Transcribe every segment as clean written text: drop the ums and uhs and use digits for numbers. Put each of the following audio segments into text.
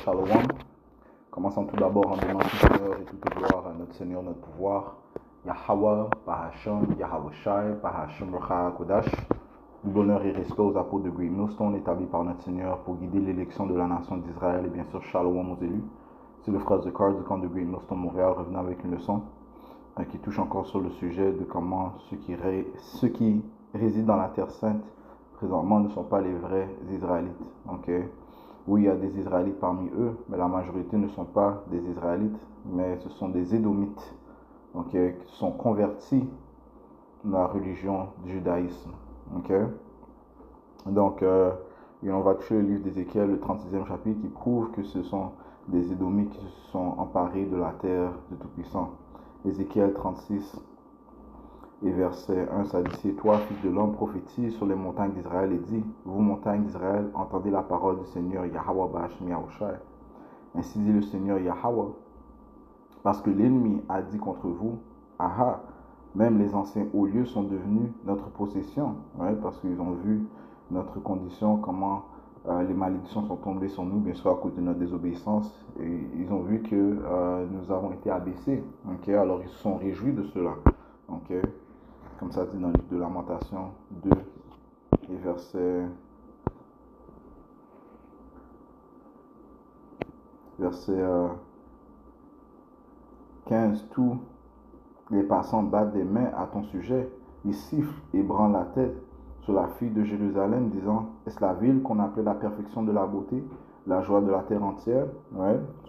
Shalom. Commençons tout d'abord en donnant toute honneur et toute gloire à notre Seigneur, notre pouvoir. Yahweh, Bahasham, Yahweh Shai, Bahasham Racha Kodash. Double honneur et respect aux apôtres de Great Millstone établis par notre Seigneur pour guider l'élection de la nation d'Israël et bien sûr Shalom aux élus. C'est le frère Zekar du camp de Great Millstone Montréal revenant avec une leçon qui touche encore sur le sujet de comment ceux qui résident dans la Terre Sainte présentement ne sont pas les vrais Israélites. Okay? Oui, il y a des Israélites parmi eux, mais la majorité ne sont pas des Israélites, mais ce sont des Édomites, qui sont convertis dans la religion du judaïsme. Donc, et on va toucher le livre d'Ézéchiel, le 36e chapitre, qui prouve que ce sont des Édomites qui se sont emparés de la terre du Tout-Puissant. Ézéchiel 36 et verset 1, ça dit, c'est toi, fils de l'homme, prophétise sur les montagnes d'Israël et dis, vous montagnes d'Israël, entendez la parole du Seigneur Yahweh Bahasham Yahushai. Ainsi dit le Seigneur Yahweh, parce que l'ennemi a dit contre vous, aha, même les anciens hauts lieux sont devenus notre possession, parce qu'ils ont vu notre condition, comment les malédictions sont tombées sur nous, bien sûr à cause de notre désobéissance, et ils ont vu que nous avons été abaissés, alors ils se sont réjouis de cela, comme ça dit dans le livre de Lamentation 2 et verset 15, tous les passants battent des mains à ton sujet, ils sifflent et branlent la tête sur la fille de Jérusalem, disant, est-ce la ville qu'on appelait la perfection de la beauté, la joie de la terre entière?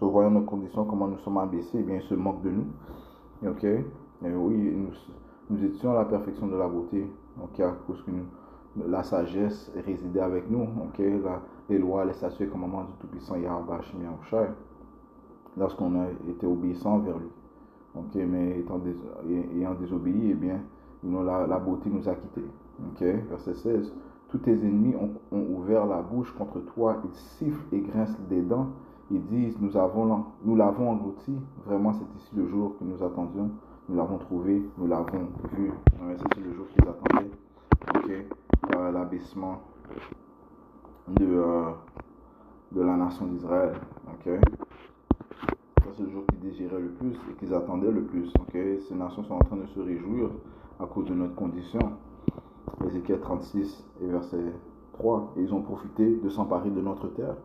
Voyant nos conditions, comment nous sommes abaissés, eh bien, ils se moquent de nous. Et oui, nous étions à la perfection de la beauté, à cause que la sagesse résidait avec nous, les lois, les statuts et commandements du Tout-Puissant Yahweh Bahasham Yahushai, lorsqu'on a été obéissant vers lui. Mais ayant désobéi, eh bien, la beauté nous a quittés. Verset 16. Tous tes ennemis ont ouvert la bouche contre toi, ils sifflent et grincent des dents, ils disent, nous l'avons englouti, vraiment c'est ici le jour que nous attendions, nous l'avons trouvé, nous l'avons vu. C'est le jour qu'ils attendaient, l'abaissement de la nation d'Israël. C'est le jour qu'ils désiraient le plus et qu'ils attendaient le plus. Ces nations sont en train de se réjouir à cause de notre condition. Ézéchiel 36 et verset 3. Et ils ont profité de s'emparer de notre terre.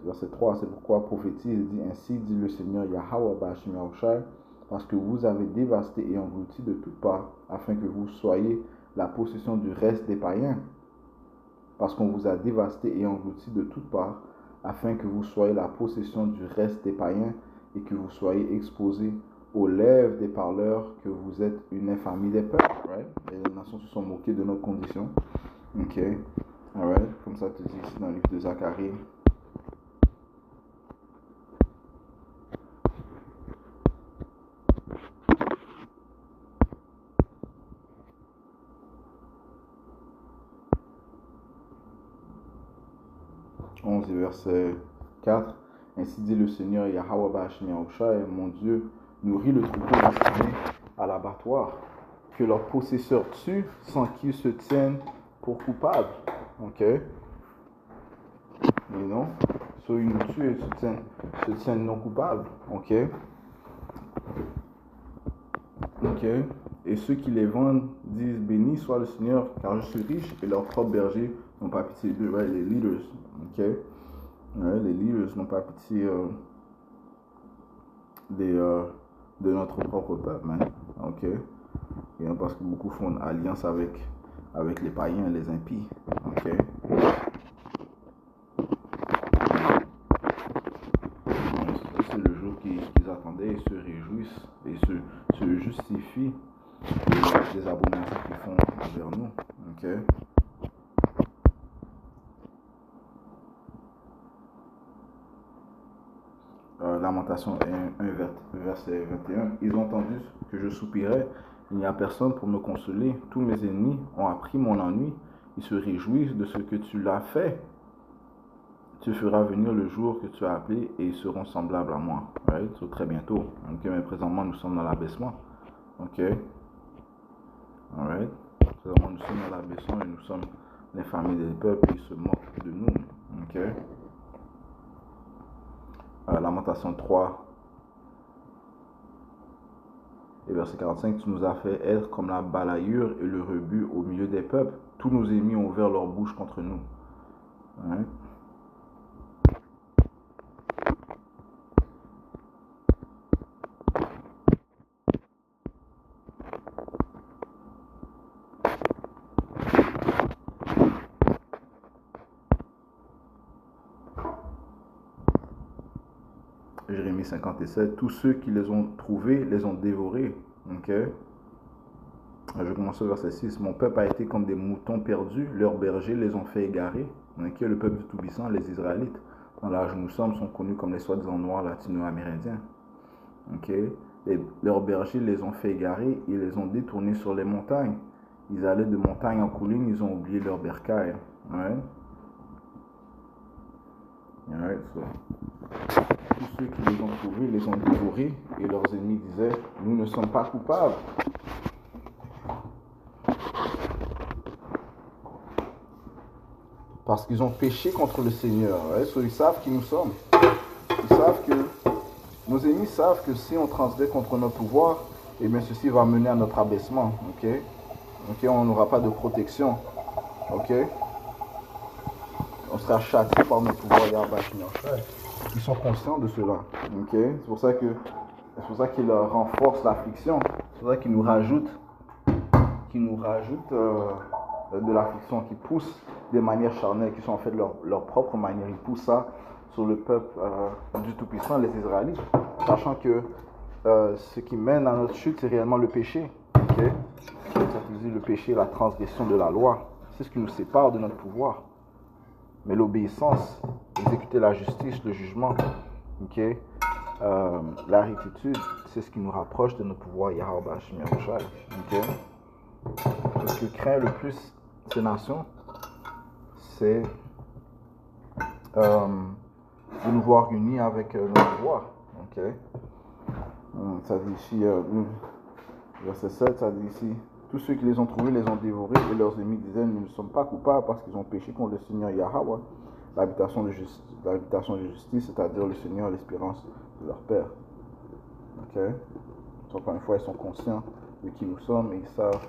Verset 3. C'est pourquoi prophétise, dit ainsi, dit le Seigneur Yahweh Bahasham Yahushai, parce que vous avez dévasté et englouti de toutes parts, afin que vous soyez la possession du reste des païens. Parce qu'on vous a dévasté et englouti de toutes parts, afin que vous soyez la possession du reste des païens et que vous soyez exposés aux lèvres des parleurs, que vous êtes une infamie des peuples. Et les nations se sont moquées de notre condition. Comme ça te dit ici dans le livre de Zacharie. Verset 4. Ainsi dit le Seigneur Yahweh Bahasham Yahushai, mon Dieu, nourrit le troupeau destiné à l'abattoir, que leurs possesseurs tuent sans qu'ils se tiennent pour coupables. Mais non, soit ils nous tuent et se tiennent non coupables. Et ceux qui les vendent disent, béni soit le Seigneur, car je suis riche, et leurs propres bergers n'ont pas pitié d'eux. Les leaders, les leaders n'ont pas pitié de notre propre peuple, Et parce que beaucoup font une alliance avec les païens, les impies, C'est le jour qu'ils attendaient et se réjouissent et se justifient des abominations qu'ils font envers nous, Lamentation 1, verset 21. Ils ont entendu que je soupirais, il n'y a personne pour me consoler. Tous mes ennemis ont appris mon ennui. Ils se réjouissent de ce que tu l'as fait. Tu feras venir le jour que tu as appelé et ils seront semblables à moi. Très bientôt. Mais présentement, nous sommes dans l'abaissement. Présentement, nous sommes dans l'abaissement et nous sommes l'infamie des peuples. Ils se moquent de nous. Lamentation 3 et verset 45, tu nous as fait être comme la balayure et le rebut au milieu des peuples. Tous nos ennemis ont ouvert leur bouche contre nous. Right? Jérémie 57, tous ceux qui les ont trouvés les ont dévorés. Okay? Je vais commencer au verset 6. Mon peuple a été comme des moutons perdus, leurs bergers les ont fait égarer. Okay? Le peuple du Tout-Puissant, les Israélites, dans l'âge où nous sommes, sont connus comme les soi-disant noirs latino-amérindiens. Okay? Leurs bergers les ont fait égarer, ils les ont détournés sur les montagnes. Ils allaient de montagne en colline, ils ont oublié leur bercail. Right? Right, so. Tous ceux qui les ont trouvés les ont dévorés et leurs ennemis disaient, nous ne sommes pas coupables. Parce qu'ils ont péché contre le Seigneur. Right? So, ils savent qui nous sommes. Ils savent que, nos ennemis savent que si on transgresse contre notre pouvoir, eh bien ceci va mener à notre abaissement. Okay? Okay? On n'aura pas de protection. Okay? On sera châtié par notre pouvoir Yahweh. Ils sont conscients de cela. Okay? C'est pour ça qu'ils renforcent l'affliction. C'est pour ça qu'ils nous rajoutent de l'affliction, qui poussent des manières charnelles qui sont en fait leur propre manière. Ils poussent ça sur le peuple du Tout-Puissant, les Israélites, sachant que ce qui mène à notre chute, c'est réellement le péché. Okay? Ça dit le péché, la transgression de la loi. C'est ce qui nous sépare de notre pouvoir. Mais l'obéissance, exécuter la justice, le jugement, okay? La rectitude, c'est ce qui nous rapproche de notre pouvoir Yahweh Hashem Yahushua. Okay? Ce que craint le plus ces nations, c'est de nous voir unis avec notre pouvoir. Okay? Ça dit ici, verset 7, ça dit ici, tous ceux qui les ont trouvés les ont dévorés et leurs ennemis disaient, nous ne sommes pas coupables parce qu'ils ont péché contre le Seigneur Yahweh, l'habitation de justice, c'est-à-dire le Seigneur, l'espérance de leur Père. Okay? Donc, encore une fois, ils sont conscients de qui nous sommes et ils savent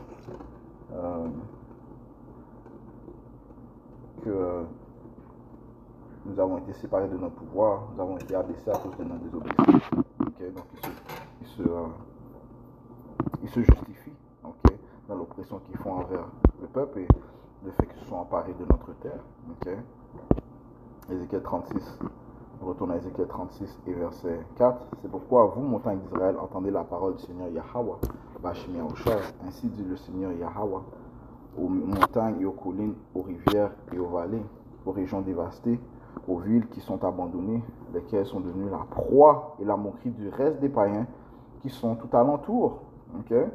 que nous avons été séparés de notre pouvoir, nous avons été abaissés à cause de notre désobéissance. Okay? Donc, ils se justifient, okay, dans l'oppression qu'ils font envers le peuple et le fait qu'ils se sont emparés de notre terre. Okay? Ézéchiel 36, on retourne à Ézéchiel 36 et verset 4. C'est pourquoi vous, montagne d'Israël, entendez la parole du Seigneur Yahweh, Bashim Yahushua. Ainsi dit le Seigneur Yahweh, aux montagnes et aux collines, aux rivières et aux vallées, aux régions dévastées, aux villes qui sont abandonnées, lesquelles sont devenues la proie et la moquerie du reste des païens qui sont tout alentour. Okay?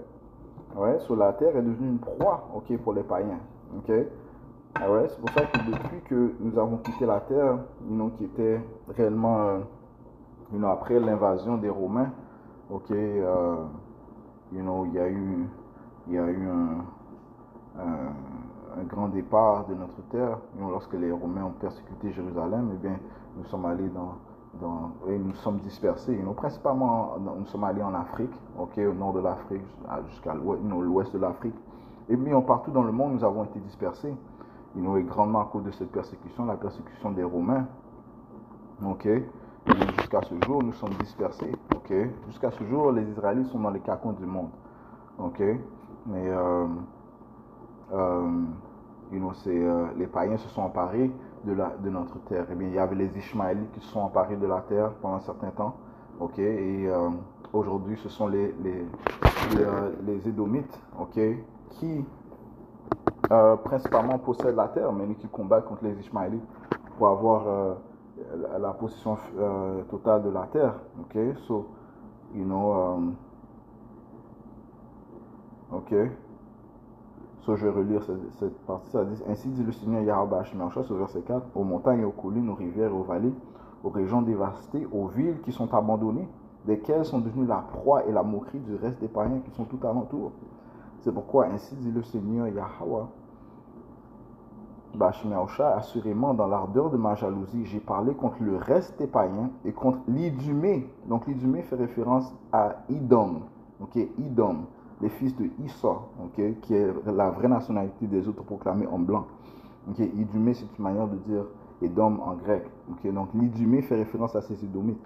Ouais, sur la terre est devenue une proie, okay, pour les païens. Okay? Ouais, c'est pour ça que depuis que nous avons quitté la terre, qui était réellement après l'invasion des Romains, okay, il y a eu un grand départ de notre terre. Lorsque les Romains ont persécuté Jérusalem, eh bien, nous sommes allés et nous sommes dispersés. Principalement, nous sommes allés en Afrique, okay, au nord de l'Afrique, jusqu'à l'ouest de l'Afrique. Et bien, partout dans le monde, nous avons été dispersés. Et grandement à cause de cette persécution, la persécution des Romains. Okay. Et jusqu'à ce jour, nous sommes dispersés. Okay. Jusqu'à ce jour, les Israélites sont dans les carcans du monde. Okay. Mais les païens se sont emparés de notre terre. Et bien, il y avait les Ishmaélites qui se sont emparés de la terre pendant un certain temps. Okay. Et aujourd'hui, ce sont les Édomites, okay, qui principalement possèdent la terre, mais qui combattent contre les Ishmaélites pour avoir la possession totale de la terre. Okay, so, okay, so je vais relire cette partie. Ça dit, ainsi dit le Seigneur Yahweh Hashem Yahushua, au verset 4, aux montagnes et aux collines, aux rivières et aux vallées, aux régions dévastées, aux villes qui sont abandonnées, desquelles sont devenues la proie et la moquerie du reste des païens qui sont tout alentour. C'est pourquoi ainsi dit le Seigneur Yahweh, Bachmiaoucha, assurément, dans l'ardeur de ma jalousie, j'ai parlé contre le reste des païens et contre l'Idumée. Donc, l'Idumée fait référence à Idom, ok, Idom, les fils de Issa, ok, qui est la vraie nationalité des autres proclamés en blanc. Ok, Idumée, c'est une manière de dire Edom en grec. Ok, donc, l'Idumée fait référence à ces Idomites.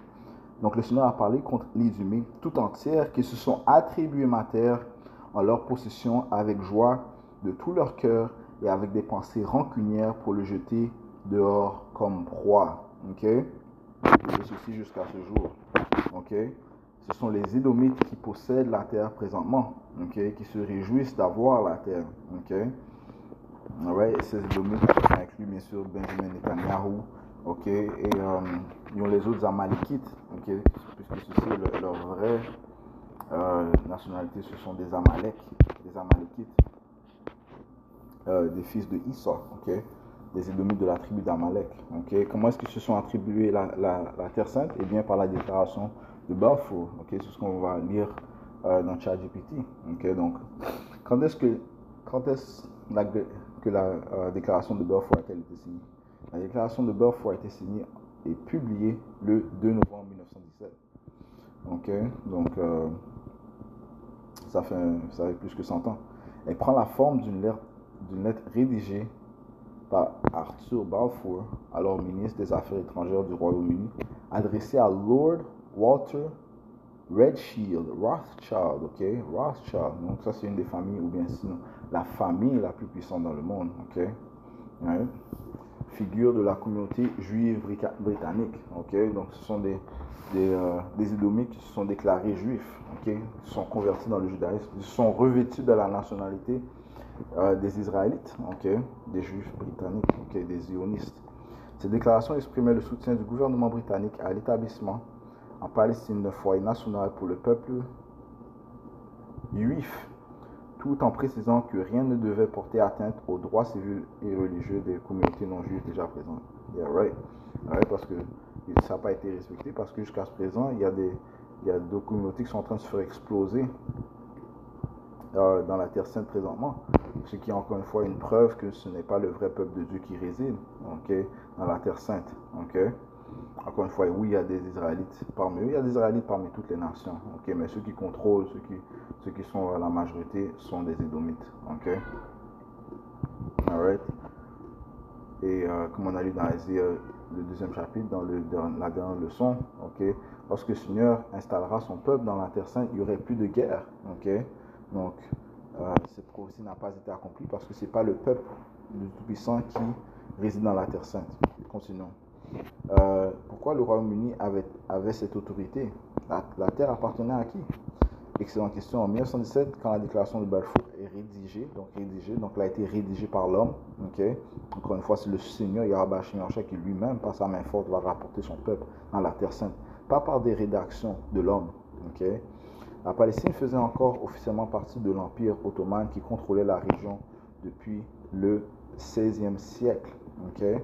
Donc, le Seigneur a parlé contre l'Idumée tout entière qui se sont attribués ma terre en leur possession avec joie de tout leur cœur et avec des pensées rancunières pour le jeter dehors comme proie. Ok? Et ceci jusqu'à ce jour. Ok? Ce sont les Édomites qui possèdent la terre présentement. Ok? Qui se réjouissent d'avoir la terre. Ok? Alright? Et ces Édomites incluent bien sûr Benjamin Netanyahu. Ok? Et ils ont les autres Amalekites. Ok? Puisque ceci est leur vraie nationalité, ce sont des Amaleks, des Amalekites. Des fils de Issa, ok, des Édomites de la tribu d'Amalek. Ok. Comment est-ce qu'ils se sont attribués la Terre Sainte? Eh bien, par la déclaration de Balfour. Ok. C'est ce qu'on va lire dans ChatGPT. Ok. Donc, quand est-ce que la déclaration de Balfour a-t-elle été signée? La déclaration de Balfour a été signée et publiée le 2 novembre 1917. Ok. Donc, ça fait plus que 100 ans. Elle prend la forme d'une lettre rédigée par Arthur Balfour, alors ministre des Affaires étrangères du Royaume-Uni, adressée à Lord Walter Rothschild, ok, Rothschild. Donc ça c'est une des familles, ou bien sinon la famille la plus puissante dans le monde, ok, right. Figure de la communauté juive britannique, ok. Donc ce sont des Édomites qui se sont déclarés juifs, ok, qui sont convertis dans le judaïsme, ils sont revêtus de la nationalité des Israélites, okay, des Juifs britanniques, okay, des zionistes. Ces déclarations exprimaient le soutien du gouvernement britannique à l'établissement en Palestine d'un foyer national pour le peuple juif, tout en précisant que rien ne devait porter atteinte aux droits civils et religieux des communautés non juives déjà présentes. Yeah, right. Right, parce que ça n'a pas été respecté, parce que jusqu'à ce présent, il y a deux communautés qui sont en train de se faire exploser dans la Terre Sainte présentement, ce qui est encore une fois une preuve que ce n'est pas le vrai peuple de Dieu qui réside, okay, dans la Terre Sainte. Okay. Encore une fois, oui, il y a des Israélites parmi eux, il y a des Israélites parmi toutes les nations, okay, mais ceux qui contrôlent, ceux qui sont la majorité sont des Édomites. Okay. Alright. Et comme on a lu dans Isaïe, le deuxième chapitre, dans la dernière leçon, okay, lorsque le Seigneur installera son peuple dans la Terre Sainte, il n'y aurait plus de guerre. Okay. Donc, cette prophétie n'a pas été accomplie parce que ce n'est pas le peuple du Tout-Puissant qui réside dans la Terre Sainte. Continuons. Pourquoi le Royaume-Uni avait cette autorité? La terre appartenait à qui? Excellente question. En 1917, quand la déclaration de Balfour est rédigée, donc elle a été rédigée par l'homme. Okay? Encore une fois, c'est le Seigneur Yahweh Shemyacha qui lui-même, par sa main forte, va rapporter son peuple dans la Terre Sainte. Pas par des rédactions de l'homme. Okay? La Palestine faisait encore officiellement partie de l'Empire ottoman qui contrôlait la région depuis le XVIe siècle. Okay?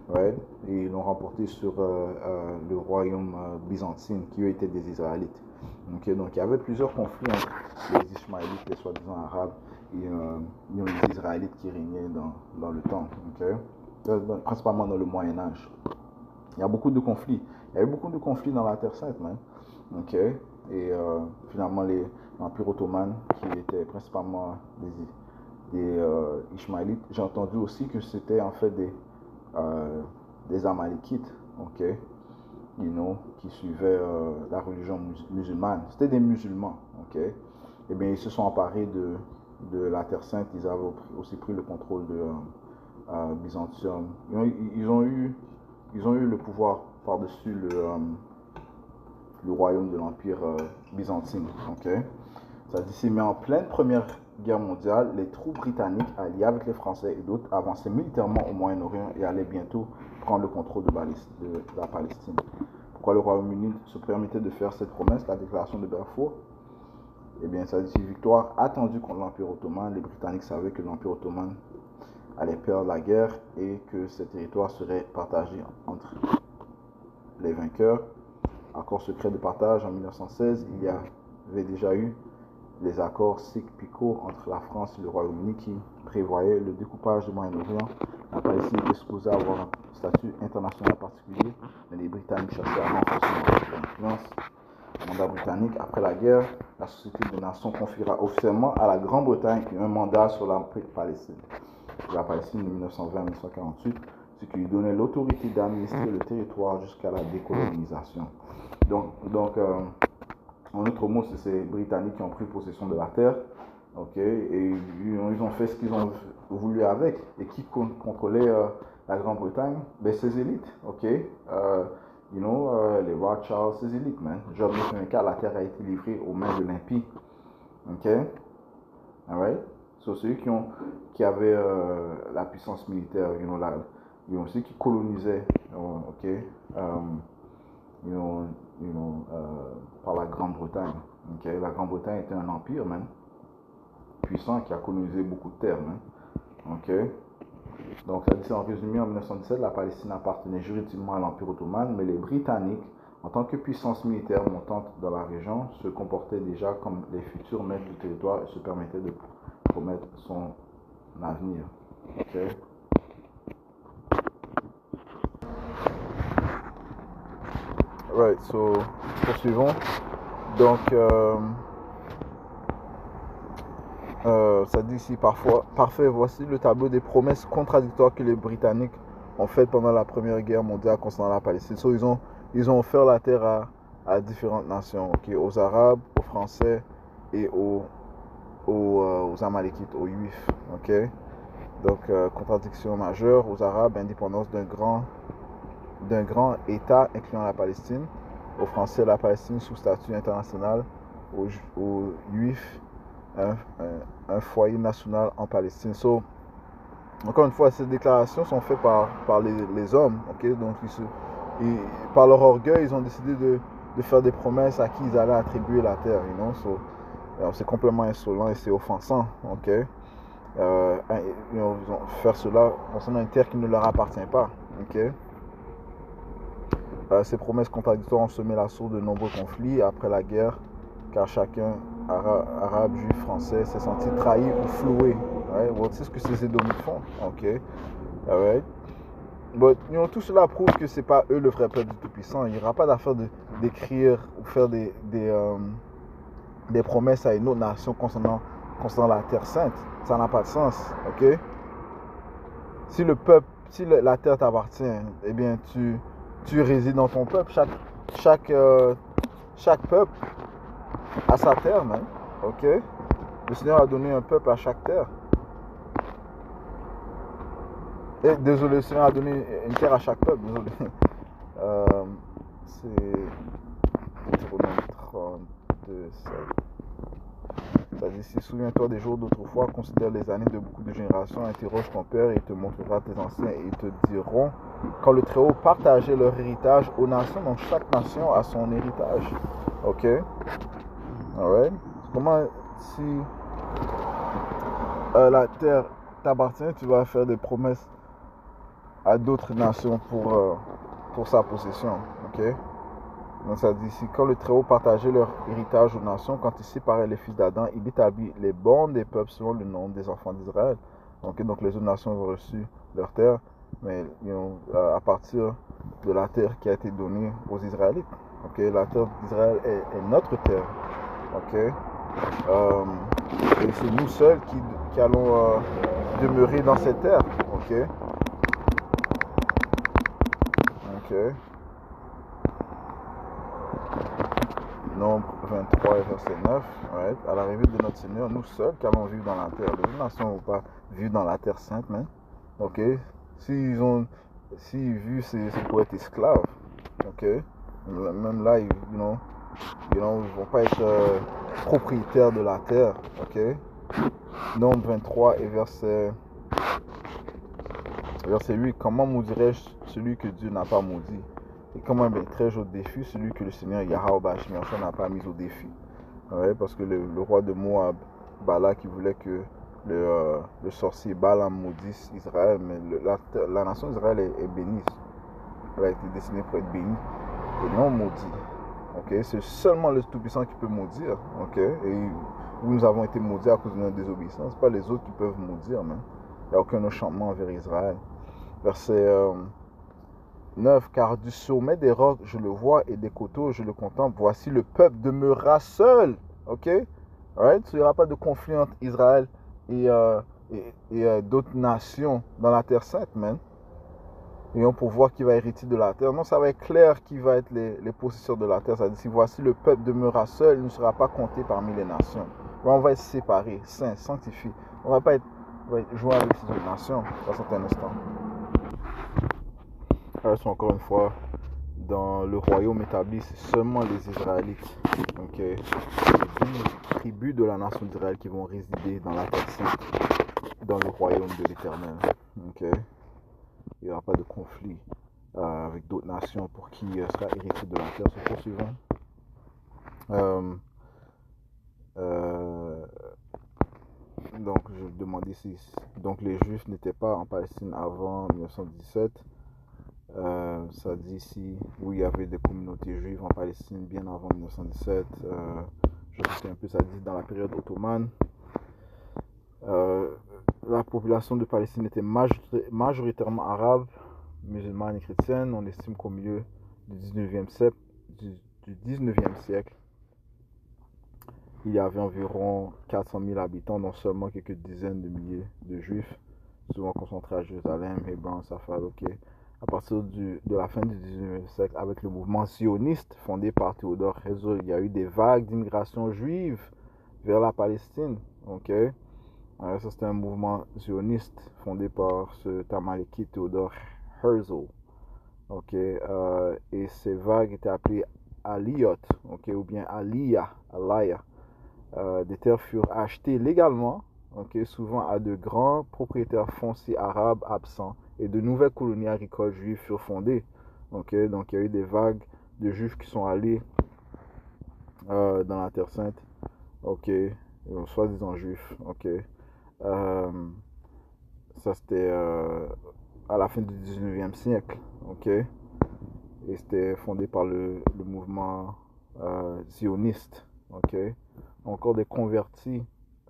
Right? Et ils l'ont remporté sur le royaume byzantin qui eux étaient des Israélites. Okay? Donc il y avait plusieurs conflits entre les Ishmaélites, les soi-disant arabes, et les Israélites qui régnaient dans le temps. Okay? Principalement dans le Moyen-Âge. Il y a beaucoup de conflits. Il y avait beaucoup de conflits dans la Terre Sainte, man. Okay? Et finalement l'Empire ottoman qui était principalement des Ishmaélites, j'ai entendu aussi que c'était en fait des Amalekites, okay, qui suivaient la religion musulmane. C'était des musulmans, okay. Et bien ils se sont emparés de la Terre Sainte, ils avaient aussi pris le contrôle de Byzantium. Ils ont eu le pouvoir par-dessus le royaume de l'Empire byzantin. Okay? Ça dit, mais en pleine Première Guerre mondiale, les troupes britanniques alliées avec les Français et d'autres avançaient militairement au Moyen-Orient et allaient bientôt prendre le contrôle de la Palestine. Pourquoi le Royaume-Uni se permettait de faire cette promesse, la déclaration de Balfour? Eh bien, ça dit, victoire attendue contre l'Empire ottoman. Les Britanniques savaient que l'Empire ottoman allait perdre la guerre et que ces territoires seraient partagés entre les vainqueurs. Accord secret de partage en 1916, il y avait déjà eu les accords Sykes-Picot entre la France et le Royaume-Uni qui prévoyaient le découpage du Moyen-Orient La Palestine était supposée avoir un statut international particulier, mais les Britanniques cherchaient à renforcer leur influence. Mandat britannique, après la guerre, la Société des Nations confiera officiellement à la Grande-Bretagne un mandat sur la Palestine. La Palestine de 1920 à 1948, ce qui lui donnait l'autorité d'administrer le territoire jusqu'à la décolonisation. Donc en d'autres mots, c'est ces Britanniques qui ont pris possession de la terre, ok, et ils ont fait ce qu'ils ont voulu avec. Et qui contrôlait la Grande-Bretagne? Ben, ces élites, ok. Les Rothschild, ces élites, man. Genre, la terre a été livrée aux mains de l'impie, ok. Alright. So, ceux qui avaient la puissance militaire, ceux qui colonisaient, ok, par la Grande-Bretagne. Okay? La Grande-Bretagne était un empire, même, puissant, qui a colonisé beaucoup de terres, même. Okay? Donc, ça dit en résumé, en 1917, la Palestine appartenait juridiquement à l'Empire ottoman, mais les Britanniques, en tant que puissance militaire montante dans la région, se comportaient déjà comme les futurs maîtres du territoire et se permettaient de promettre son avenir. Okay? Right, so, poursuivons. Donc, ça dit ici parfait, voici le tableau des promesses contradictoires que les Britanniques ont faites pendant la Première Guerre mondiale concernant la Palestine. So, ils ont offert la terre à différentes nations, okay, aux Arabes, aux Français et aux Amalekites, aux Juifs. Okay? Donc, contradiction majeure, aux Arabes, indépendance d'un grand État incluant la Palestine, aux Français, la Palestine sous statut international, aux Juifs, un foyer national en Palestine. So, encore une fois, ces déclarations sont faites par les hommes, okay? Donc, par leur orgueil, ils ont décidé de faire des promesses à qui ils allaient attribuer la terre, So, c'est complètement insolent et c'est offensant, okay? Ils vont faire cela concernant une terre qui ne leur appartient pas, okay? Ces promesses contradictoires ont semé la source de nombreux conflits après la guerre, car chacun, arabe, juif, français, s'est senti trahi ou floué. Right? Well, c'est ce que ces Édomites font. Okay? Right? But, tout cela prouve que ce n'est pas eux le vrai peuple du Tout-Puissant. Il n'y aura pas d'affaire d'écrire ou faire des promesses à une autre nation concernant la Terre Sainte. Ça n'a pas de sens. Okay? Si la terre t'appartient, eh bien, tu résides dans ton peuple. Chaque peuple a sa terre, même. Ok? Le Seigneur a donné un peuple à chaque terre. Désolé, le Seigneur a donné une terre à chaque peuple. Désolé. C'est Deutéronome 32, 7. Ça dit, si souviens-toi des jours d'autrefois, considère les années de beaucoup de générations, interroge ton père et il te montrera tes anciens et ils te diront quand le Très-Haut partageait leur héritage aux nations, donc chaque nation a son héritage. Ok? Alright? Comment si la terre t'appartient, tu vas faire des promesses à d'autres nations pour sa possession. Ok? Donc ça dit ici, quand le Très-Haut partageait leur héritage aux nations, quand il séparait les fils d'Adam, il établit les bornes des peuples selon le nombre des enfants d'Israël. Donc les autres nations ont reçu leur terre, mais à partir de la terre qui a été donnée aux Israélites. Ok, la terre d'Israël est notre terre. Ok, et c'est nous seuls qui allons demeurer dans cette terre. Ok. Ok. Nombre 23 et verset 9, right? À l'arrivée de notre Seigneur, nous seuls qui allons vivre dans la terre. Les nations n'ont pas vivre dans la terre sainte, mais ok. S'ils vivent, c'est pour être esclaves. Ok. Même là, ils vont pas être propriétaires de la terre. Ok. Nombre 23 et verset 8. Comment maudirais-je celui que Dieu n'a pas maudit? Et comment mettrais-je au défi celui que le Seigneur Yahweh n'a pas mis au défi? Ouais, parce que le roi de Moab, Balak, qui voulait que le sorcier Balaam maudisse Israël, mais la nation d'Israël est bénie. Elle a été destinée pour être bénie et non maudite. Okay? C'est seulement le Tout-Puissant qui peut maudire. Okay? Et nous avons été maudits à cause de notre désobéissance. Ce n'est pas les autres qui peuvent maudire. Il n'y a aucun enchantement envers Israël. Verset 9, car du sommet des rocs je le vois et des coteaux je le contemple. Voici le peuple demeurera seul. Ok? Alright? Il n'y aura pas de conflit entre Israël et, d'autres nations dans la terre sainte, man. Et on peut voir qui va hériter de la terre. Non, ça va être clair qui va être les possesseurs de la terre. Ça dit, si voici le peuple demeurera seul, il ne sera pas compté parmi les nations. On va être séparés, saints, sanctifiés. On va pas être, jouer avec ces autres nations dans un certain instant. Alors, encore une fois, dans le royaume établi, c'est seulement les Israélites. Donc, les 12 tribus de la nation d'Israël qui vont résider dans la terre sainte, dans le royaume de l'Éternel. Okay? Il n'y aura pas de conflit avec d'autres nations pour qui sera héritier de la terre. C'est poursuivant. Donc, je demandais si donc les Juifs n'étaient pas en Palestine avant 1917. Ça dit ici, oui, il y avait des communautés juives en Palestine bien avant 1917. Je sais un peu, ça dit dans la période ottomane. La population de Palestine était majoritairement arabe, musulmane et chrétienne. On estime qu'au milieu du 19e siècle, il y avait environ 400 000 habitants, dont seulement quelques dizaines de milliers de juifs, souvent concentrés à Jérusalem, Hébron, Safed. À partir de la fin du 19e siècle, avec le mouvement sioniste fondé par Théodore Herzl, il y a eu des vagues d'immigration juive vers la Palestine. Ça, c'était un mouvement sioniste fondé par ce Tamalékite Théodore Herzl. Et ces vagues étaient appelées Aliyot, ou bien Aliyah. Des terres furent achetées légalement, souvent à de grands propriétaires fonciers arabes absents, et de nouvelles colonies agricoles juives furent fondées. Donc il y a eu des vagues de juifs qui sont allés dans la Terre Sainte, soi-disant juifs. Ça c'était à la fin du 19e siècle. Et c'était fondé par le mouvement zioniste. Encore des convertis,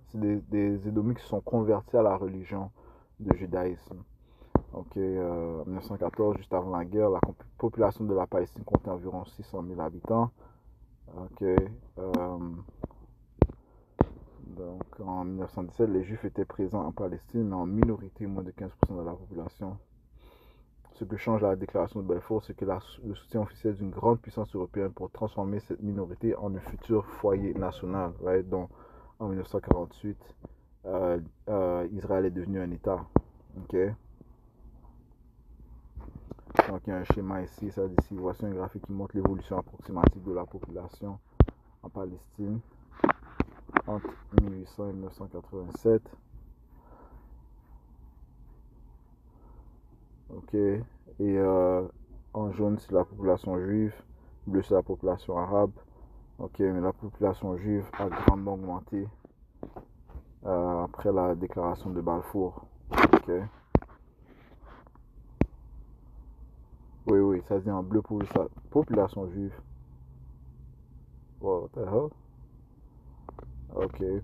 c'est des Édomites qui sont convertis à la religion du judaïsme. En 1914, juste avant la guerre, la population de la Palestine comptait environ 600 000 habitants. Donc en 1917, les Juifs étaient présents en Palestine, mais en minorité, moins de 15% de la population. Ce que change la déclaration de Balfour, c'est que le soutien officiel d'une grande puissance européenne pour transformer cette minorité en un futur foyer national. Donc, en 1948, Israël est devenu un État. Donc, il y a un schéma ici, ça dit ici, voici un graphique qui montre l'évolution approximative de la population en Palestine entre 1800 et 1987. Et en jaune, c'est la population juive, bleu, c'est la population arabe. Mais la population juive a grandement augmenté après la déclaration de Balfour. Oui, ça dit en bleu pour la population juive. What the hell?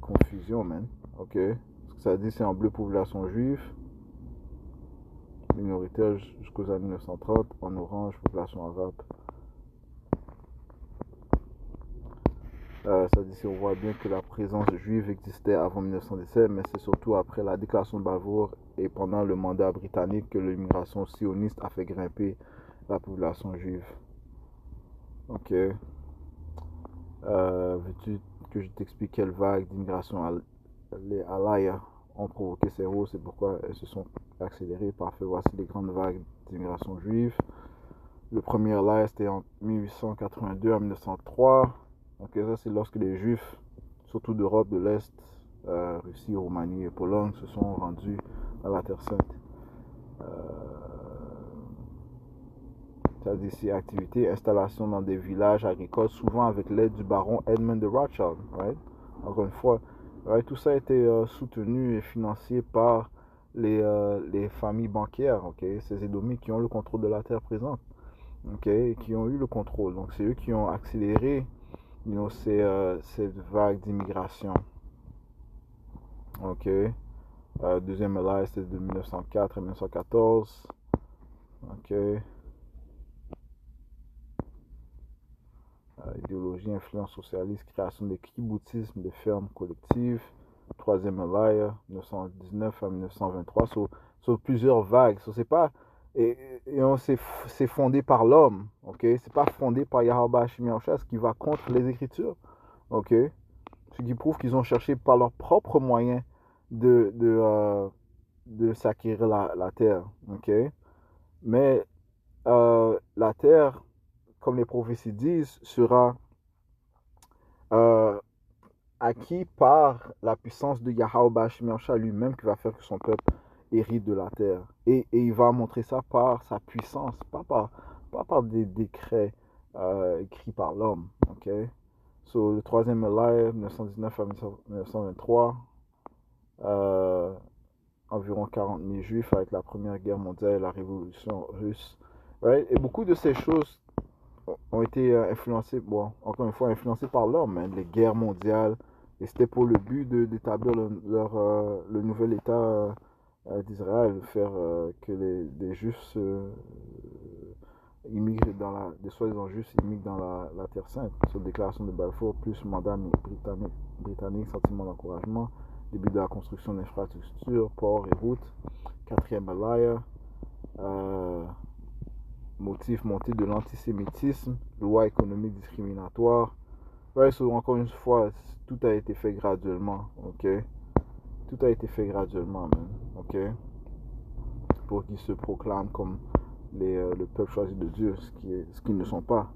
Confusion, man. Ce que ça dit, c'est en bleu population juive, minoritaire jusqu'aux années 1930, en orange, population arabe. Ça dit, si on voit bien que la présence juive existait avant 1917, mais c'est surtout après la déclaration de Balfour et pendant le mandat britannique que l'immigration sioniste a fait grimper la population juive. Veux-tu que je t'explique quelles vagues d'immigration les Alaya ont provoqué ces hausses et pourquoi elles se sont accélérées? Parfait, voici les grandes vagues d'immigration juive. Le premier Alaya, c'était en 1882 à 1903. Ça, c'est lorsque les Juifs, surtout d'Europe de l'Est, Russie, Roumanie et Pologne, se sont rendus à la Terre Sainte. Ça dit ici, activité, installation dans des villages agricoles, souvent avec l'aide du baron Edmund de Rothschild. Encore une fois, tout ça a été soutenu et financé par les familles bancaires, ces Édomites qui ont le contrôle de la terre présente, qui ont eu le contrôle. Donc c'est eux qui ont accéléré cette vague d'immigration. Deuxième LI, c'était de 1904 à 1914. Ok. Idéologie, influence socialiste, création des kibboutzismes, des fermes collectives, troisième Alaya, 1919 à 1923, sur plusieurs vagues. C'est pas, c'est fondé par l'homme, ok? C'est pas fondé par Yahweh Hashim Yahushua, ce qui va contre les Écritures, ok? Ce qui prouve qu'ils ont cherché par leurs propres moyens de, de, euh, de s'acquérir la terre, ok? Mais la terre, comme les prophéties disent, sera euh, acquis par la puissance de Yahweh Shemirsha lui-même qui va faire que son peuple hérite de la terre. Et il va montrer ça par sa puissance, pas par des décrets écrits par l'homme. Okay? So, le troisième Elijah, 1919 à 1923, environ 40 000 juifs avec la Première Guerre mondiale et la Révolution russe. Right? Et beaucoup de ces choses ont été influencés, bon, encore une fois, influencés par l'homme, hein, les guerres mondiales, et c'était pour le but d'établir le nouvel État d'Israël, faire que les Juifs immigrent des soi-disant Juifs immigrent dans la Terre Sainte. Sur la déclaration de Balfour, plus mandat britannique, sentiment d'encouragement, début de la construction d'infrastructures, ports et routes, quatrième Alaya, motif monté de l'antisémitisme, loi économique discriminatoire. Ouais, so, encore une fois, tout a été fait graduellement, ok? Tout a été fait graduellement, man, ok? Pour qu'ils se proclament comme le peuple choisi de Dieu, ce qu'ils ne sont pas.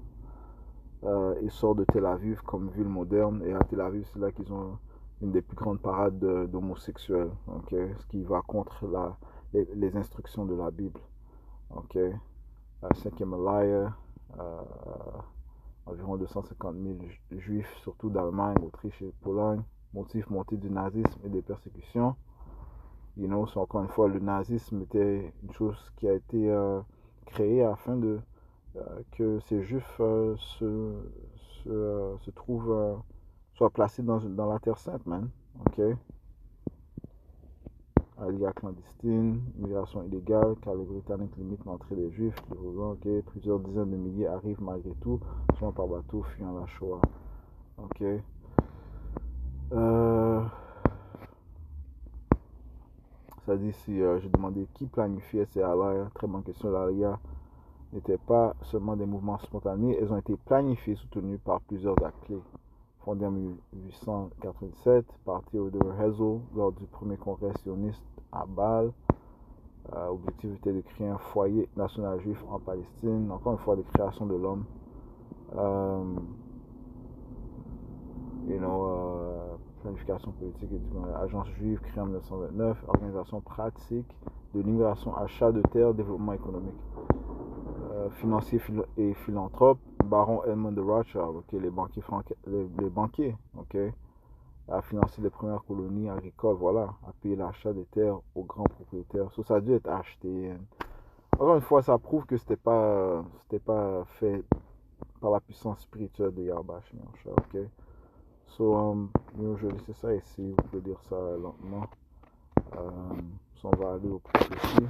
Ils sortent de Tel Aviv comme ville moderne, et à Tel Aviv, c'est là qu'ils ont une des plus grandes parades d'homosexuels, ok? Ce qui va contre les instructions de la Bible, ok? Cinquième Alaya, environ 250 000 juifs, surtout d'Allemagne, Autriche et Pologne, motif monté du nazisme et des persécutions. Encore une fois, le nazisme était une chose qui a été créée afin que ces juifs se trouvent, soient placés dans la Terre Sainte, man. Ok? Aliyah clandestine, migration illégale, car les Britanniques limitent l'entrée des Juifs, okay. Plusieurs dizaines de milliers arrivent malgré tout, soit par bateau, fuyant la Shoah. Ok. Ça dit si j'ai demandé qui planifiait ces alayas. Très bonne question. Les alayas n'étaient pas seulement des mouvements spontanés, elles ont été planifiées, soutenues par plusieurs actes clés. Fondées en 1887 par Theodore Herzl lors du premier congrès sioniste à Bâle. Objectif était de créer un foyer national juif en Palestine. Encore une fois, des créations de l'homme. Planification politique et agence juive créée en 1929, organisation pratique de l'immigration, achat de terres, développement économique. Financier et philanthrope, baron Edmond de Rothschild, okay, les banquiers, okay, a financé les premières colonies agricoles, voilà, a payé l'achat des terres aux grands propriétaires. Ça a dû être acheté. Encore une fois, ça prouve que c'était pas fait par la puissance spirituelle de Yahweh, ok? So, je vais laisser ça ici, vous pouvez lire ça lentement. On va aller aux prophéties,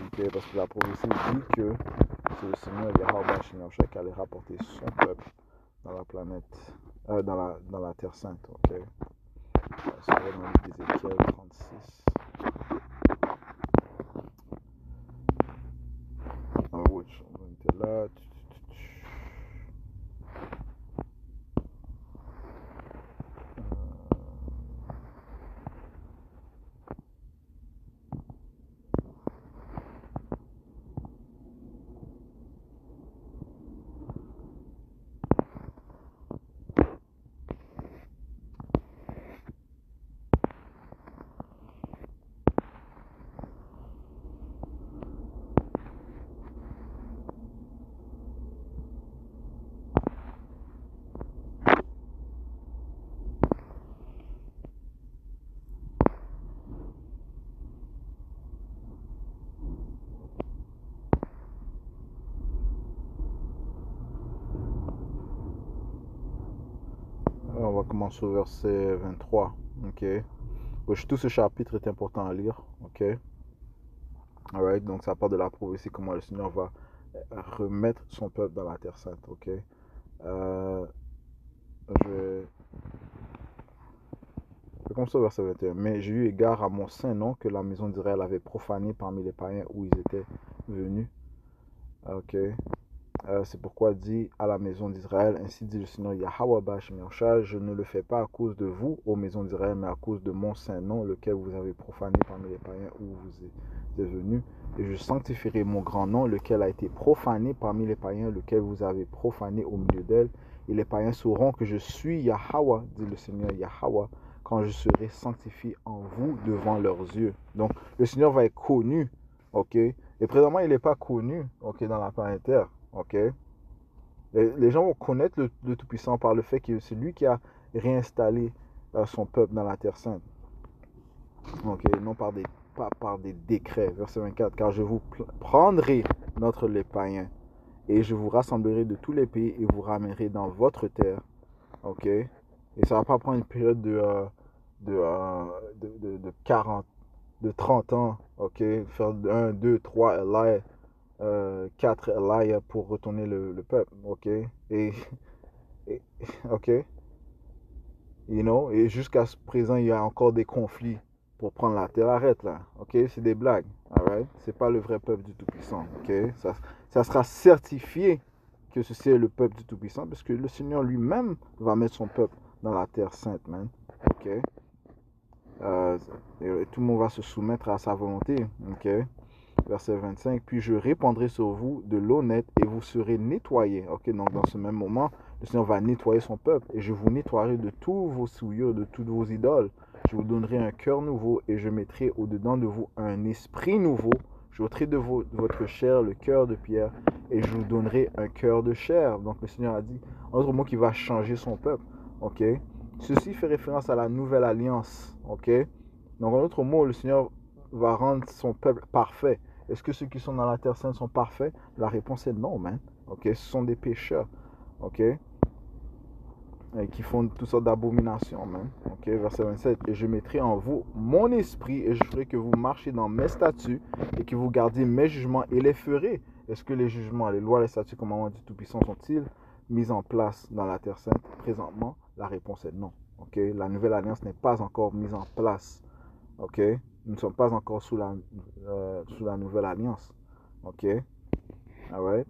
okay, parce que la prophétie dit que c'est le Seigneur Yahweh Shemyahushua qui allait rapporter son peuple dans la planète, dans la Terre Sainte, ok? Ça va dans Ézéchiel 36. On était là. On va commencer au verset 23. Ok. Tout ce chapitre est important à lire. Ok. Alright, donc ça part de la prophétie, comment le Seigneur va remettre son peuple dans la terre sainte. Ok. Euh, je C'est comme ça, verset 21. Mais j'ai eu égard à mon saint nom que la maison d'Israël avait profané parmi les païens où ils étaient venus. Ok. C'est pourquoi dit à la maison d'Israël, ainsi dit le Seigneur Yahweh Bashim Yahushua, je ne le fais pas à cause de vous, ô maison d'Israël, mais à cause de mon saint nom, lequel vous avez profané parmi les païens où vous êtes venus. Et je sanctifierai mon grand nom, lequel a été profané parmi les païens, lequel vous avez profané au milieu d'elle. Et les païens sauront que je suis Yahweh, dit le Seigneur Yahweh, quand je serai sanctifié en vous devant leurs yeux. Donc, le Seigneur va être connu, ok? Et présentement, il n'est pas connu, ok, dans la planète Terre. Ok. Les gens vont connaître le Tout-Puissant par le fait que c'est lui qui a réinstallé son peuple dans la Terre Sainte. Ok. Non pas par des décrets. Verset 24. Car je vous prendrai notre les païens et je vous rassemblerai de tous les pays et vous ramènerai dans votre terre. Ok. Et ça ne va pas prendre une période de, euh, de 40, de 30 ans. Ok. Faire 1, 2, 3, Eli. 4 Elijah pour retourner le peuple, ok? Et ok? You know? Et jusqu'à ce présent, il y a encore des conflits pour prendre la terre. Arrête là, ok? C'est des blagues, alright? C'est pas le vrai peuple du Tout-Puissant, ok? Ça sera certifié que ceci est le peuple du Tout-Puissant parce que le Seigneur lui-même va mettre son peuple dans la terre sainte, man, ok? Euh, et tout le monde va se soumettre à sa volonté, ok? Verset 25, puis je répandrai sur vous de l'eau nette et vous serez nettoyés. Ok, donc dans ce même moment, le Seigneur va nettoyer son peuple et je vous nettoierai de tous vos souillures, de toutes vos idoles. Je vous donnerai un cœur nouveau et je mettrai au-dedans de vous un esprit nouveau. Je ôterai de votre chair le cœur de pierre et je vous donnerai un cœur de chair. Donc le Seigneur a dit, en d'autres mots, qu'il va changer son peuple. Ok, ceci fait référence à la nouvelle alliance. Ok, donc en d'autres mots, le Seigneur va rendre son peuple parfait. Est-ce que ceux qui sont dans la terre sainte sont parfaits? La réponse est non, man. Ok, ce sont des pécheurs, ok, et qui font toutes sortes d'abominations, man. Ok, verset 27. Et je mettrai en vous mon esprit et je ferai que vous marchiez dans mes statuts et que vous gardiez mes jugements et les ferez. Est-ce que les jugements, les lois, les statuts, commandements du Tout-Puissant sont-ils mis en place dans la terre sainte? Présentement, la réponse est non. Ok, la nouvelle alliance n'est pas encore mise en place. Ok, nous ne sommes pas encore sous la nouvelle alliance. Ok, alright.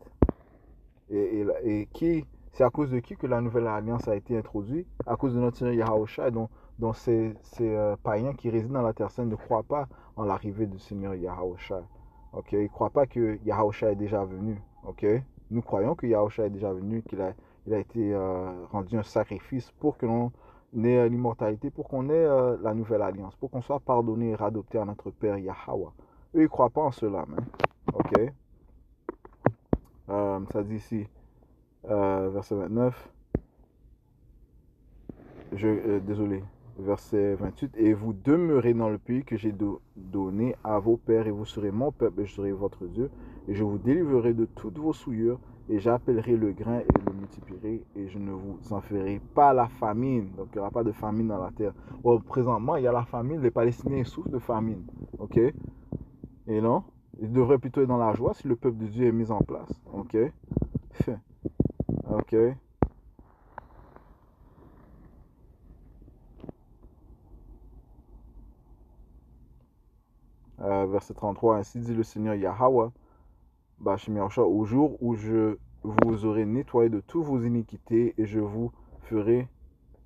C'est à cause de qui que la nouvelle alliance a été introduite? À cause de notre Seigneur Yahushua, dont ces païens qui résident dans la terre sainte ne croient pas en l'arrivée du Seigneur Yahushua. Ok, ils ne croient pas que Yahushua est déjà venu. Ok, nous croyons que Yahushua est déjà venu, il a été rendu un sacrifice pour que l'on ait l'immortalité, pour qu'on ait la nouvelle alliance, pour qu'on soit pardonné et radopté à notre Père Yahweh. Eux, ils ne croient pas en cela, même. Ok, ça dit ici. Verset 29, désolé, verset 28, et vous demeurez dans le pays que j'ai donné à vos pères, et vous serez mon peuple, et je serai votre Dieu, et je vous délivrerai de toutes vos souillures, et j'appellerai le grain et le multiplierai, et je ne vous en ferai pas la famine. Donc il n'y aura pas de famine dans la terre. Bon, présentement, il y a la famine, les Palestiniens souffrent de famine, ok? Et non, ils devraient plutôt être dans la joie si le peuple de Dieu est mis en place, ok? Ok. Verset 33, ainsi dit le Seigneur Yahweh, au jour où je vous aurai nettoyé de toutes vos iniquités et ferai,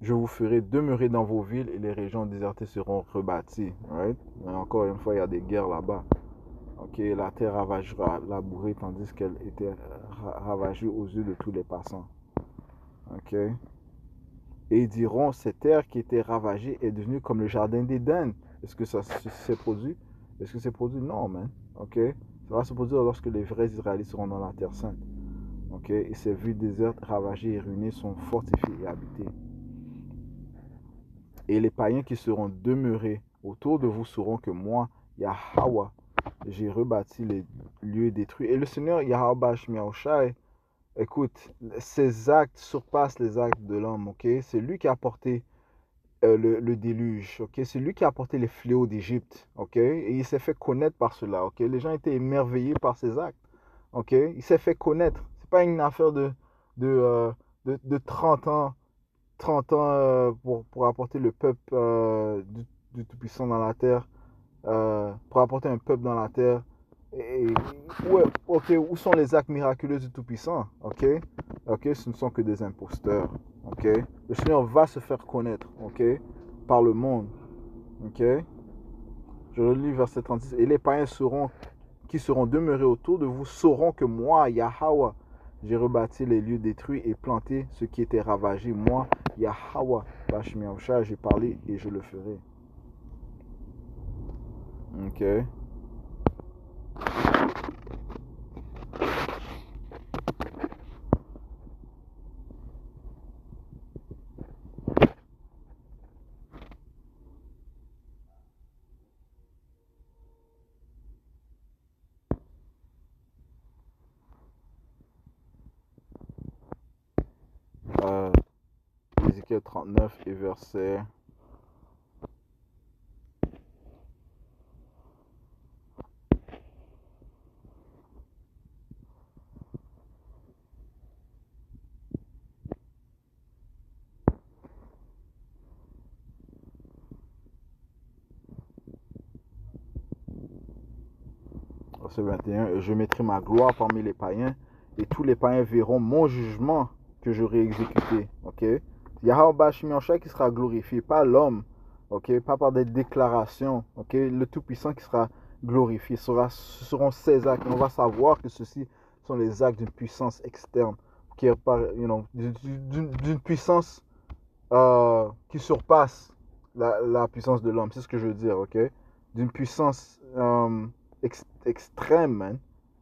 je vous ferai demeurer dans vos villes et les régions désertées seront rebâties. Right? Mais encore une fois, il y a des guerres là-bas. Ok, la terre ravagera labourée tandis qu'elle était ravagée aux yeux de tous les passants. Ok. Et ils diront, cette terre qui était ravagée est devenue comme le jardin d'Éden. Est-ce que ça s'est produit? Est-ce que c'est produit? Non, man. Ok? Ça va se produire lorsque les vrais Israélites seront dans la terre sainte. Ok? Et ces villes désertes, ravagées et ruinées sont fortifiées et habitées. Et les païens qui seront demeurés autour de vous sauront que moi, Yahweh, j'ai rebâti les lieux détruits. Et le Seigneur Yahweh Shmiaoshai, écoute, ses actes surpassent les actes de l'homme. Ok? C'est lui qui a porté le déluge, ok? C'est lui qui a apporté les fléaux d'Égypte, ok? Et il s'est fait connaître par cela, ok? Les gens étaient émerveillés par ses actes, ok? Il s'est fait connaître. C'est pas une affaire de, euh, de 30 ans, 30 ans pour apporter le peuple du Tout-Puissant dans la terre, pour apporter un peuple dans la terre. Et, ok, où sont les actes miraculeux du Tout-Puissant? Ok? Ok, ce ne sont que des imposteurs. Ok? Le Seigneur va se faire connaître, ok? Par le monde. Ok? Je relis verset 36. Et les païens qui seront demeurés autour de vous sauront que moi, Yahweh, j'ai rebâti les lieux détruits et planté ce qui était ravagé. Moi, Yahweh, Bashmiausha, j'ai parlé et je le ferai. Ok? 39 et verset 21. Et je mettrai ma gloire parmi les païens, et tous les païens verront mon jugement que j'aurai exécuté. Ok? Yahweh Bashmiansha qui sera glorifié, pas l'homme. Ok? Pas par des déclarations. Ok? Le Tout-Puissant qui sera glorifié. Ce seront ses actes. On va savoir que ceux-ci sont les actes d'une puissance externe. Qui est d'une puissance qui surpasse la puissance de l'homme. C'est ce que je veux dire, ok? D'une puissance extrême, man.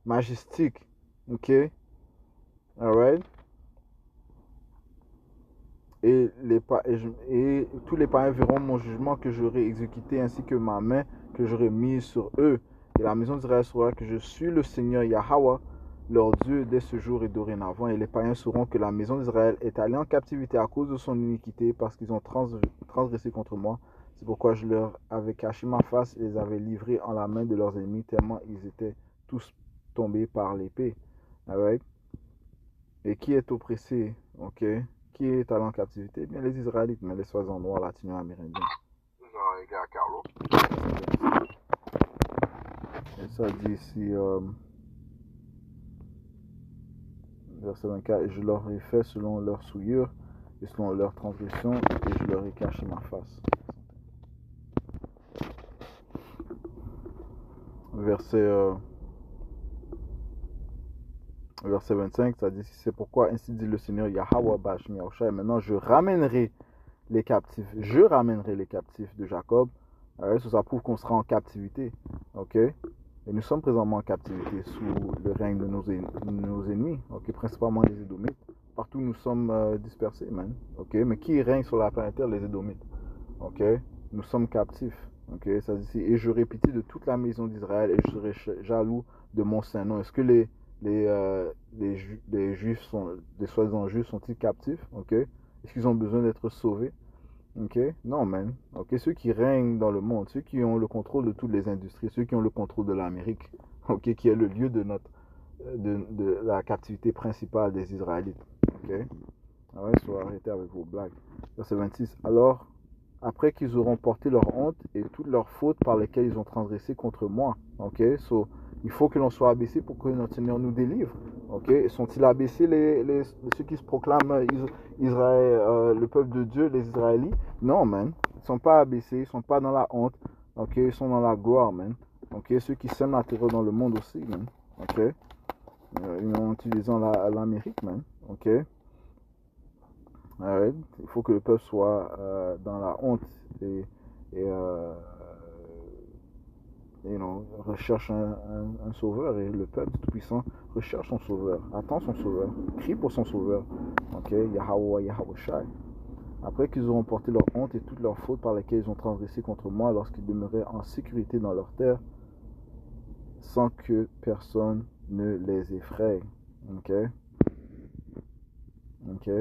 Majestique, ok? Alright? Et tous les païens verront mon jugement que j'aurai exécuté, ainsi que ma main que j'aurai mise sur eux. Et la maison d'Israël saura que je suis le Seigneur Yahweh, leur Dieu, dès ce jour et dorénavant. Et les païens sauront que la maison d'Israël est allée en captivité à cause de son iniquité, parce qu'ils ont transgressé contre moi. C'est pourquoi je leur avais caché ma face et les avais livrés en la main de leurs ennemis, tellement ils étaient tous tombés par l'épée. Alright? Et qui est oppressé? Ok? Qui est allé en captivité? Eh bien, les Israélites, mais les soi-disant noirs latino-amérindiens. Genre, les gars, Carlo. Et ça dit ici, verset 24, et je leur ai fait selon leur souillure et selon leur transgression, et je leur ai caché ma face. Verset 25, ça dit, c'est pourquoi ainsi dit le Seigneur Yahweh Bashmi Yahushua, et maintenant je ramènerai les captifs, de Jacob. Ça prouve qu'on sera en captivité, ok? Et nous sommes présentement en captivité sous le règne de nos ennemis, ok? Principalement les Édomites. Partout nous sommes dispersés, man, ok? Mais qui règne sur la planète Terre? Les Édomites, ok? Nous sommes captifs, ok? Ça dit ici, et je répétis de toute la maison d'Israël, et je serai jaloux de mon saint nom. Est-ce que les Juifs sont, les soi-disant Juifs sont-ils captifs, ok? Est-ce qu'ils ont besoin d'être sauvés? Ok? Non, man. Ok, ceux qui règnent dans le monde, ceux qui ont le contrôle de toutes les industries, ceux qui ont le contrôle de l'Amérique, ok, qui est le lieu de de la captivité principale des Israélites. Ok? Ah ouais, soit arrêtez avec vos blagues. Verset 26. Alors, après qu'ils auront porté leur honte et toutes leurs fautes par lesquelles ils ont transgressé contre moi. Ok? So, il faut que l'on soit abaissé pour que notre Seigneur nous délivre. Ok? Sont-ils abaissés ceux qui se proclament Israël, le peuple de Dieu, les Israélites? Non, man. Ils ne sont pas abaissés, ils ne sont pas dans la honte. Ok? Ils sont dans la gloire, man. Ok? Ceux qui sèment la terreur dans le monde aussi, man. Ok? En utilisant l'Amérique, man. Ok? Alright. Il faut que le peuple soit dans la honte et, et recherche un sauveur. Et le peuple tout-puissant recherche son sauveur, attend son sauveur, crie pour son sauveur. Ok, Yahweh, Yahweh Shai. Après qu'ils auront porté leur honte et toutes leurs fautes par lesquelles ils ont transgressé contre moi lorsqu'ils demeuraient en sécurité dans leur terre, sans que personne ne les effraie. Ok. Ok.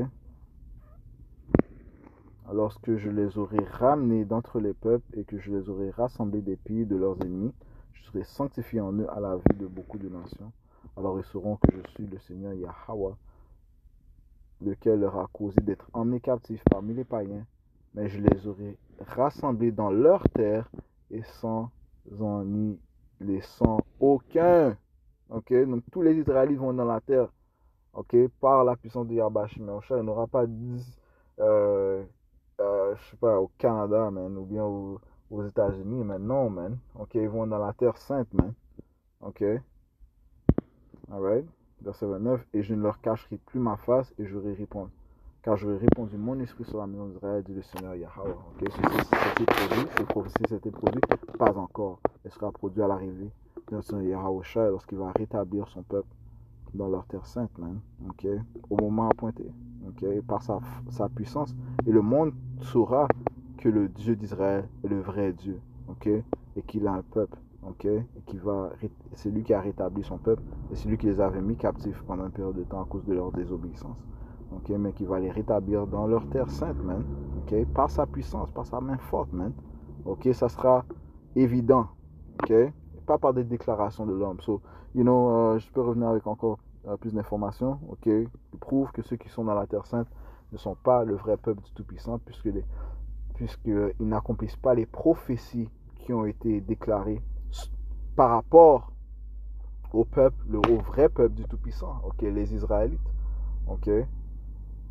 lorsque je les aurai ramenés d'entre les peuples et que je les aurai rassemblés des pays de leurs ennemis, je serai sanctifié en eux à la vue de beaucoup de nations. Alors ils sauront que je suis le Seigneur Yahweh, lequel leur a causé d'être emmenés captifs parmi les païens, mais je les aurai rassemblés dans leur terre et sans en y laissant aucun. Ok, donc tous les Israélites vont dans la terre, ok, par la puissance de Yahweh Shemosha. Il n'y aura pas 10, je sais pas, au Canada, man, ou bien aux États-Unis, mais non, man. Ok, ils vont dans la terre sainte, man. Ok, alright. Verset 29, et je ne leur cacherai plus ma face et j'aurai répondu. Car j'aurai répandu mon esprit sur la maison d'Israël, dit le Seigneur Yahweh. Ok, ceci s'était produit, ces prophéties s'étaient produites, pas encore. Elle sera produite à l'arrivée de Seigneur Yahweh lorsqu'il va rétablir son peuple dans leur terre sainte, man. Ok, au moment appointé. Ok, par sa puissance. Et le monde saura que le Dieu d'Israël est le vrai Dieu. Ok, et qu'il a un peuple. Ok, et c'est lui qui a rétabli son peuple et c'est lui qui les avait mis captifs pendant une période de temps à cause de leur désobéissance. Ok, mais qui va les rétablir dans leur terre sainte, man. Ok, par sa puissance, par sa main forte, man. Ok, ça sera évident. Ok, pas par des déclarations de l'homme. So, je peux revenir avec encore plus d'informations. Ok, il prouve que ceux qui sont dans la terre sainte ne sont pas le vrai peuple du Tout-Puissant, puisqu'ils n'accomplissent pas les prophéties qui ont été déclarées par rapport au peuple, au vrai peuple du Tout-Puissant, ok, les Israélites, ok,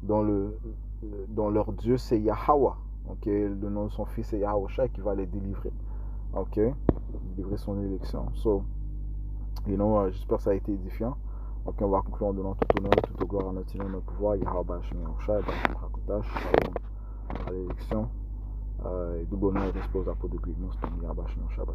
dont leur Dieu c'est Yahweh, ok, le nom de son fils c'est Yahushua qui va les délivrer, ok, délivrer son élection. So, j'espère que ça a été édifiant. Ok, on va conclure en donnant tout honneur et toute gloire à notre Seigneur, notre pouvoir, Yahweh Hashem Yahushua, Shalom à l'élection, et double honneur et dispose à peau de Guignos, Yahweh Hashem Yahushua,